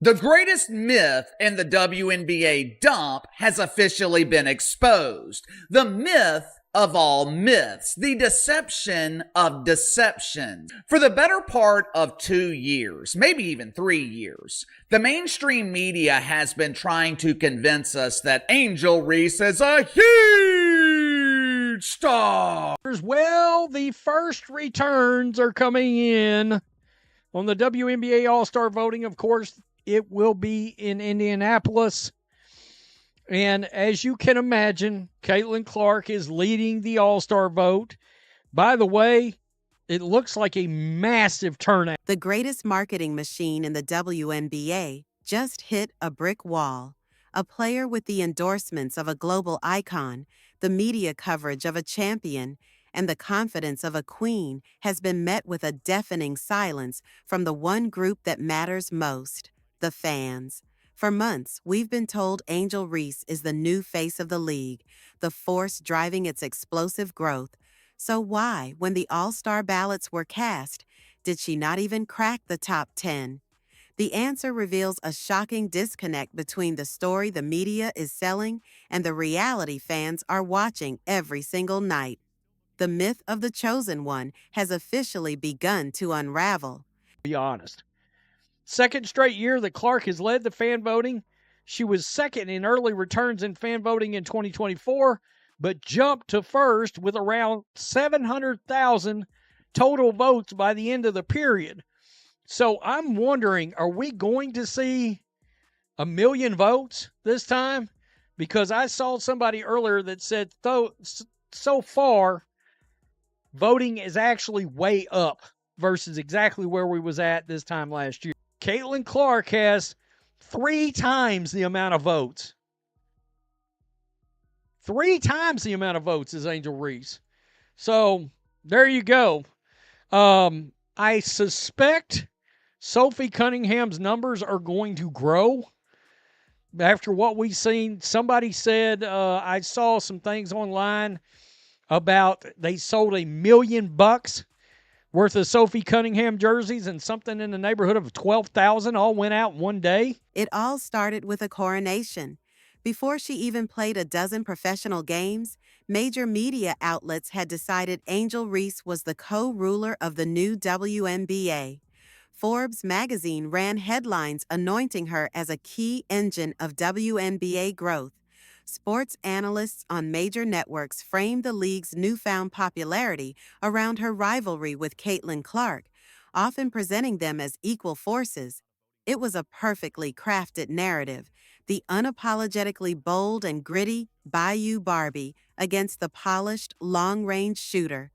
The greatest myth in the WNBA dump has officially been exposed. The myth of all myths, the deception of deception. For the better part of 2 years, maybe even 3 years, the mainstream media has been trying to convince us that Angel Reese is a huge star. Well, the first returns are coming in on the WNBA All-Star voting. Of course, it will be in Indianapolis. And as you can imagine, Caitlin Clark is leading the All-Star vote. By the way, it looks like a massive turnout. The greatest marketing machine in the WNBA just hit a brick wall. A player with the endorsements of a global icon, the media coverage of a champion, and the confidence of a queen has been met with a deafening silence from the one group that matters most, the fans. For months, we've been told Angel Reese is the new face of the league, the force driving its explosive growth. So why, when the All-Star ballots were cast, did she not even crack the top 10? The answer reveals a shocking disconnect between the story the media is selling and the reality fans are watching every single night. The myth of the chosen one has officially begun to unravel. Be honest. Second straight year that Clark has led the fan voting. She was second in early returns in fan voting in 2024, but jumped to first with around 700,000 total votes by the end of the period. So I'm wondering, are we going to see 1 million votes this time? Because I saw somebody earlier that said so far, voting is actually way up versus exactly where we was at this time last year. Caitlin Clark has 3 times the amount of votes. 3 times the amount of votes as Angel Reese. So there you go. I suspect Sophie Cunningham's numbers are going to grow after what we've seen. Somebody said, I saw some things online about they sold $1 million worth of Sophie Cunningham jerseys, and something in the neighborhood of 12,000 all went out one day. It all started with a coronation. Before she even played a dozen professional games, major media outlets had decided Angel Reese was the co-ruler of the new WNBA. Forbes magazine ran headlines anointing her as a key engine of WNBA growth. Sports analysts on major networks framed the league's newfound popularity around her rivalry with Caitlin Clark, often presenting them as equal forces. It was a perfectly crafted narrative, the unapologetically bold and gritty Bayou Barbie against the polished, long-range shooter.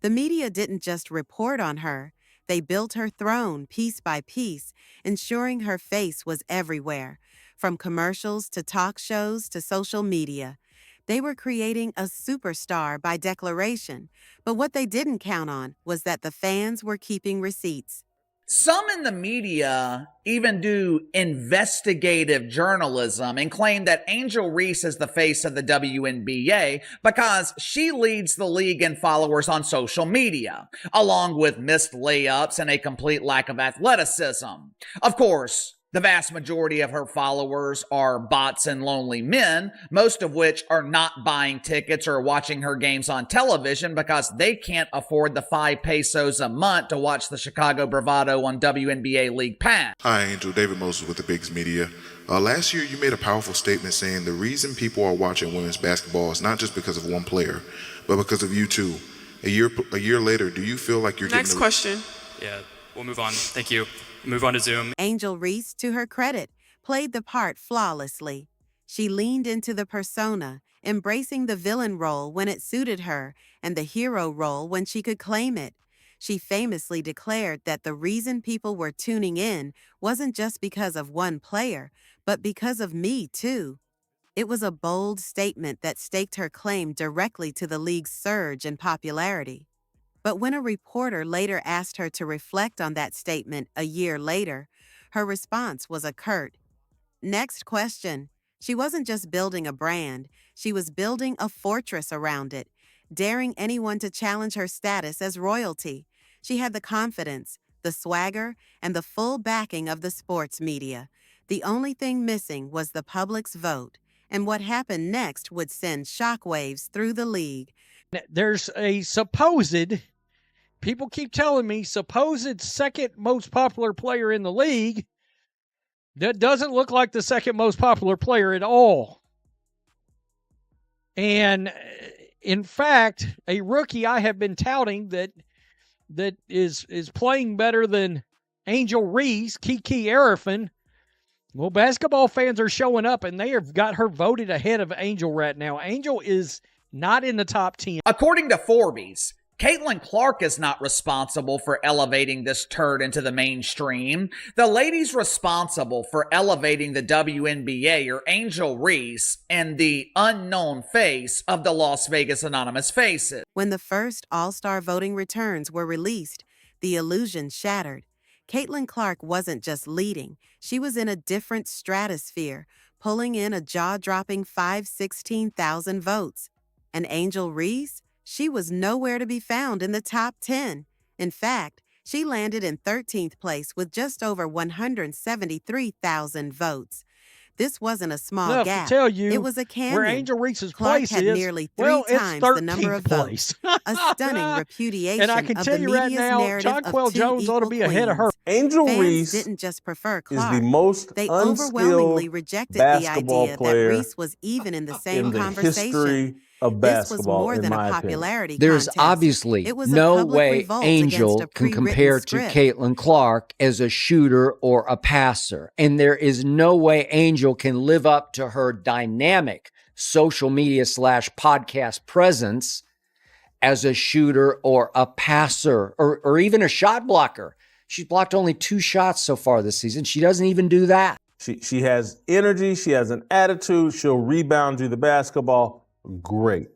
The media didn't just report on her, they built her throne piece by piece, ensuring her face was everywhere. From commercials to talk shows to social media, they were creating a superstar by declaration. But what they didn't count on was that the fans were keeping receipts. Some in the media even do investigative journalism and claim that Angel Reese is the face of the WNBA because she leads the league in followers on social media, along with missed layups and a complete lack of athleticism. Of course, the vast majority of her followers are bots and lonely men, most of which are not buying tickets or watching her games on television because they can't afford the 5 pesos a month to watch the Chicago Bravado on WNBA League Pass. Hi, Angel. David Moses with the Bigs Media. Last year, you made a powerful statement saying the reason people are watching women's basketball is not just because of one player, but because of you too. A year later, do you feel like you're Next question. Yeah, we'll move on. Thank you. Move on to Zoom. Angel Reese, to her credit, played the part flawlessly. She leaned into the persona, embracing the villain role when it suited her and the hero role when she could claim it. She famously declared that the reason people were tuning in wasn't just because of one player, but because of me too. It was a bold statement that staked her claim directly to the league's surge in popularity. But when a reporter later asked her to reflect on that statement a year later, her response was a curt, "Next question." She wasn't just building a brand, she was building a fortress around it, daring anyone to challenge her status as royalty. She had the confidence, the swagger, and the full backing of the sports media. The only thing missing was the public's vote, and what happened next would send shockwaves through the league. There's a supposed, people keep telling me, supposed second most popular player in the league that doesn't look like the second most popular player at all. And in fact, a rookie I have been touting that is playing better than Angel Reese, Kiki Arifin. Well, basketball fans are showing up, and they have got her voted ahead of Angel right now. Angel is not in the top 10. According to Forbes, Caitlin Clark is not responsible for elevating this turd into the mainstream. The ladies responsible for elevating the WNBA are Angel Reese and the unknown face of the Las Vegas Anonymous Faces. When the first All-Star voting returns were released, the illusion shattered. Caitlin Clark wasn't just leading, she was in a different stratosphere, pulling in a jaw-dropping 516,000 votes. And Angel Reese? She was nowhere to be found in the top 10. In fact, she landed in 13th place with just over 173,000 votes. This wasn't a small gap. To tell you, it was a canyon. Where Angel Reese's Clark place had is, nearly three times the number of place. votes. A stunning repudiation and I can of tell the you media's right now, narrative Jonquel of two Jones ought to be equal ahead of her. queens. Angel Fans Reese didn't just prefer Clark. is the most They overwhelmingly unskilled rejected the basketball idea that player Reese was even in the same in the conversation. history of This was basketball, more in than a my opinion. popularity There's contest. obviously It was a no public way revolt Angel against a can pre-written compare to script. Caitlin Clark as a shooter or a passer. And there is no way Angel can live up to her dynamic social media / podcast presence as a shooter or a passer or even a shot blocker. She's blocked only 2 shots so far this season. She doesn't even do that. She has energy. She has an attitude. She'll rebound you the basketball. Great.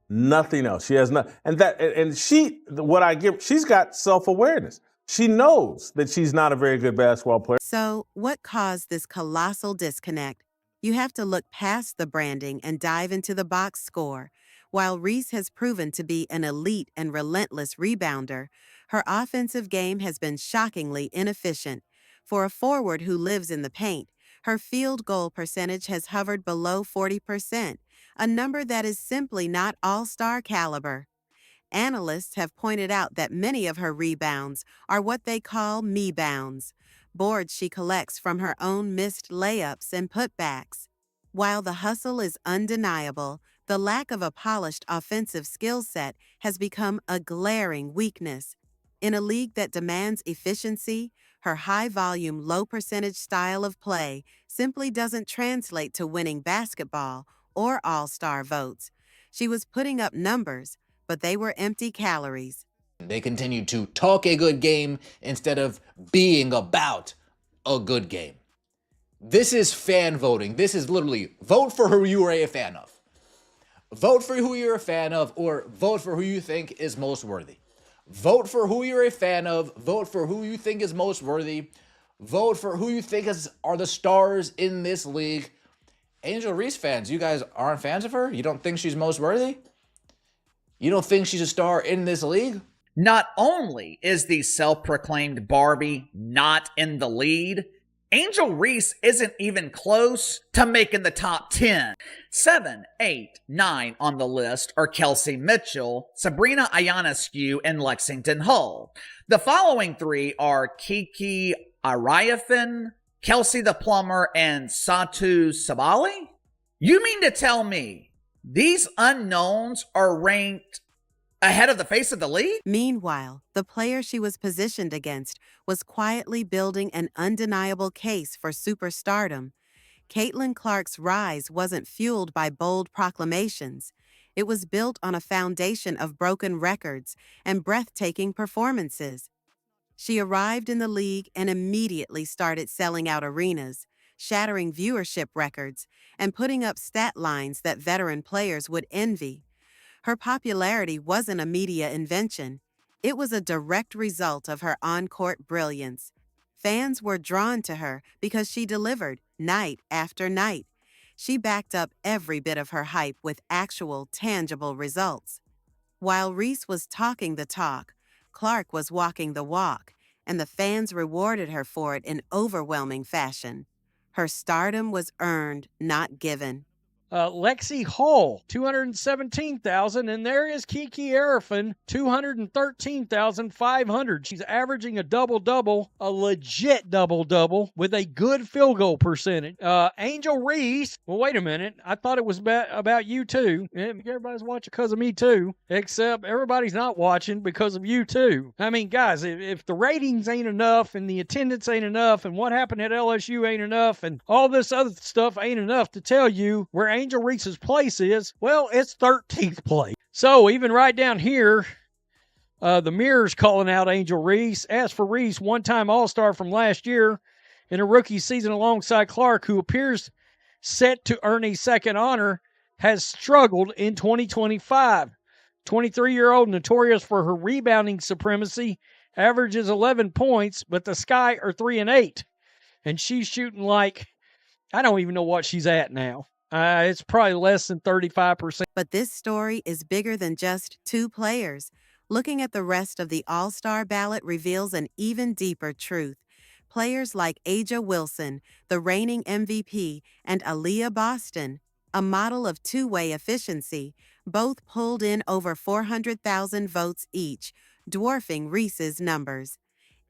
Nothing else. She has not. And she's got self-awareness. She knows that she's not a very good basketball player. So, what caused this colossal disconnect? You have to look past the branding and dive into the box score. While Reese has proven to be an elite and relentless rebounder, her offensive game has been shockingly inefficient. For a forward who lives in the paint, her field goal percentage has hovered below 40%, a number that is simply not all-star caliber. Analysts have pointed out that many of her rebounds are what they call me-bounds, boards she collects from her own missed layups and putbacks. While the hustle is undeniable, the lack of a polished offensive skill set has become a glaring weakness. In a league that demands efficiency, her high-volume, low-percentage style of play simply doesn't translate to winning basketball or all-star votes. She was putting up numbers, but they were empty calories. They continue to talk a good game instead of being about a good game. This is fan voting. This is literally vote for who you are a fan of. Vote for who you're a fan of, or vote for who you think is most worthy. Vote for who you're a fan of. Vote for who you think is most worthy. Vote for who you think are the stars in this league. Angel Reese fans, you guys aren't fans of her? You don't think she's most worthy? You don't think she's a star in this league? Not only is the self-proclaimed Barbie not in the lead, Angel Reese isn't even close to making the top 10. 7, 8, 9 on the list are Kelsey Mitchell, Sabrina Ionescu, and Lexington Hull. The following 3 are Kiki Arifin, Kelsey the Plumber, and Satu Sabali? You mean to tell me these unknowns are ranked ahead of the face of the league? Meanwhile, the player she was positioned against was quietly building an undeniable case for superstardom. Caitlin Clark's rise wasn't fueled by bold proclamations. It was built on a foundation of broken records and breathtaking performances. She arrived in the league and immediately started selling out arenas, shattering viewership records, and putting up stat lines that veteran players would envy. Her popularity wasn't a media invention. It was a direct result of her on-court brilliance. Fans were drawn to her because she delivered night after night. She backed up every bit of her hype with actual, tangible results. While Reese was talking the talk, Clark was walking the walk, and the fans rewarded her for it in overwhelming fashion. Her stardom was earned, not given. Lexi Hall, 217,000, and there is Kiki Arifin, 213,500. She's averaging a double-double, a legit double-double, with a good field goal percentage. Angel Reese, well, wait a minute. I thought it was about you too. Everybody's watching because of me too, except everybody's not watching because of you too. I mean, guys, if the ratings ain't enough and the attendance ain't enough and what happened at LSU ain't enough and all this other stuff ain't enough to tell you where Angel Reese's place is, well, it's 13th place. So even right down here, the mirror's calling out Angel Reese. As for Reese, one-time All-Star from last year in a rookie season alongside Clark, who appears set to earn a second honor, has struggled in 2025. 23-year-old, notorious for her rebounding supremacy, averages 11 points, but the Sky are 3-8. And she's shooting like, I don't even know what she's at now. It's probably less than 35%. But this story is bigger than just two players. Looking at the rest of the All-Star ballot reveals an even deeper truth. Players like Aja Wilson, the reigning MVP, and Aaliyah Boston, a model of two-way efficiency, both pulled in over 400,000 votes each, dwarfing Reese's numbers.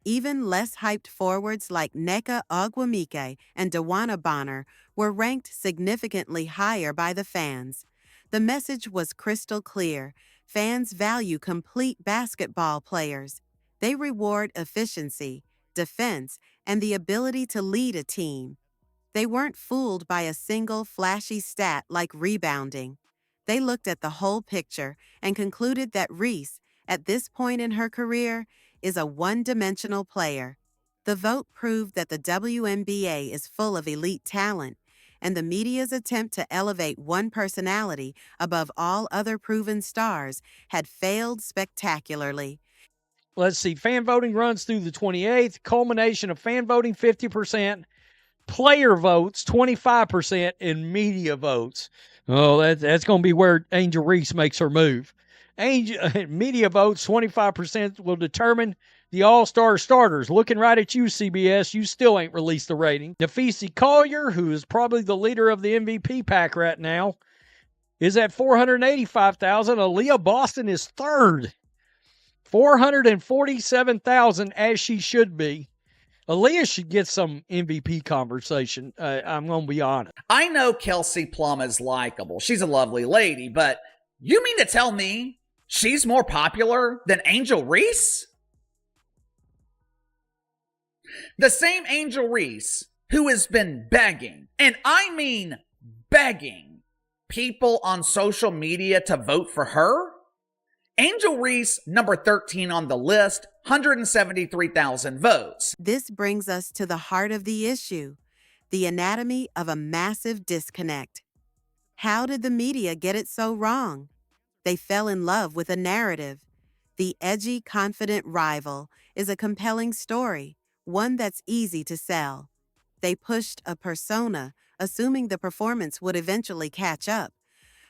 Even less hyped forwards like Nneka Ogwumike and Dewana Bonner were ranked significantly higher by the fans. The message was crystal clear. Fans value complete basketball players. They reward efficiency, defense, and the ability to lead a team. They weren't fooled by a single flashy stat like rebounding. They looked at the whole picture and concluded that Reese, at this point in her career, is a one-dimensional player. The vote proved that the WNBA is full of elite talent, and the media's attempt to elevate one personality above all other proven stars had failed spectacularly. Let's see. Fan voting runs through the 28th. Culmination of fan voting, 50%. Player votes, 25%. And media votes. Oh, that's going to be where Angel Reese makes her move. Media votes, 25%, will determine the All-Star starters. Looking right at you, CBS, you still ain't released the rating. Nafisi Collier, who is probably the leader of the MVP pack right now, is at 485,000. Aaliyah Boston is third. 447,000, as she should be. Aaliyah should get some MVP conversation. I'm going to be honest. I know Kelsey Plum is likable. She's a lovely lady, but you mean to tell me she's more popular than Angel Reese? The same Angel Reese who has been begging, and I mean begging, people on social media to vote for her? Angel Reese, number 13 on the list, 173,000 votes. This brings us to the heart of the issue, the anatomy of a massive disconnect. How did the media get it so wrong? They fell in love with a narrative. The edgy, confident rival is a compelling story, one that's easy to sell. They pushed a persona, assuming the performance would eventually catch up.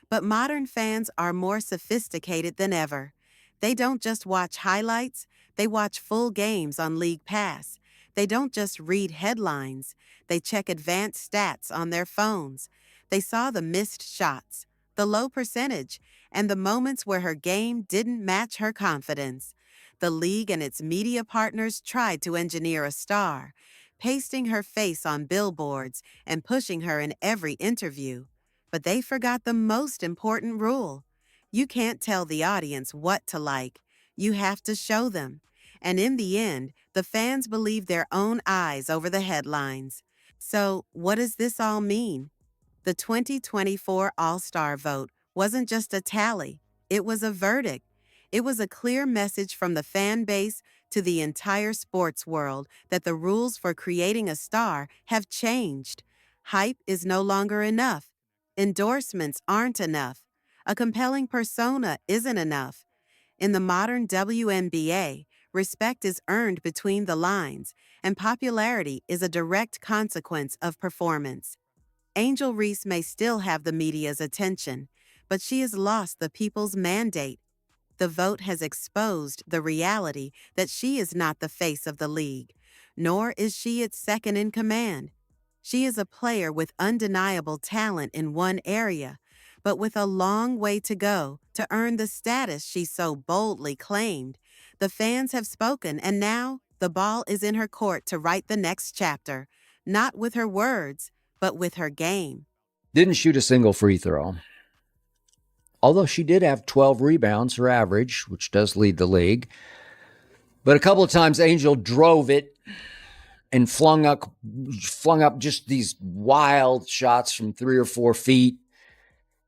But modern fans are more sophisticated than ever. They don't just watch highlights, they watch full games on League Pass. They don't just read headlines, they check advanced stats on their phones. They saw the missed shots, the low percentage, and the moments where her game didn't match her confidence. The league and its media partners tried to engineer a star, pasting her face on billboards and pushing her in every interview. But they forgot the most important rule. You can't tell the audience what to like. You have to show them. And in the end, the fans believe their own eyes over the headlines. So, what does this all mean? The 2024 All-Star vote wasn't just a tally. It was a verdict. It was a clear message from the fan base to the entire sports world that the rules for creating a star have changed. Hype is no longer enough. Endorsements aren't enough. A compelling persona isn't enough. In the modern WNBA, respect is earned between the lines, and popularity is a direct consequence of performance. Angel Reese may still have the media's attention, but she has lost the people's mandate. the vote has exposed the reality that she is not the face of the league, nor is she its second in command. She is a player with undeniable talent in one area, but with a long way to go to earn the status she so boldly claimed. The fans have spoken, and now the ball is in her court to write the next chapter, not with her words, but with her game. Didn't shoot a single free throw. Although she did have 12 rebounds, her average, which does lead the league. But a couple of times Angel drove it and flung up just these wild shots from 3 or 4 feet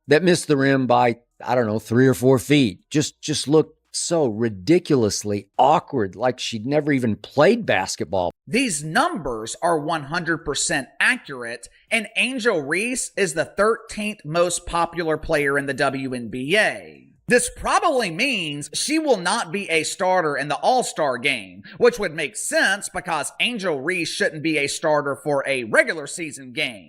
that missed the rim by, 3 or 4 feet. Just looked so ridiculously awkward, like she'd never even played basketball. These numbers are 100% accurate, and Angel Reese is the 13th most popular player in the WNBA. This probably means she will not be a starter in the All-Star game, which would make sense because Angel Reese shouldn't be a starter for a regular season game.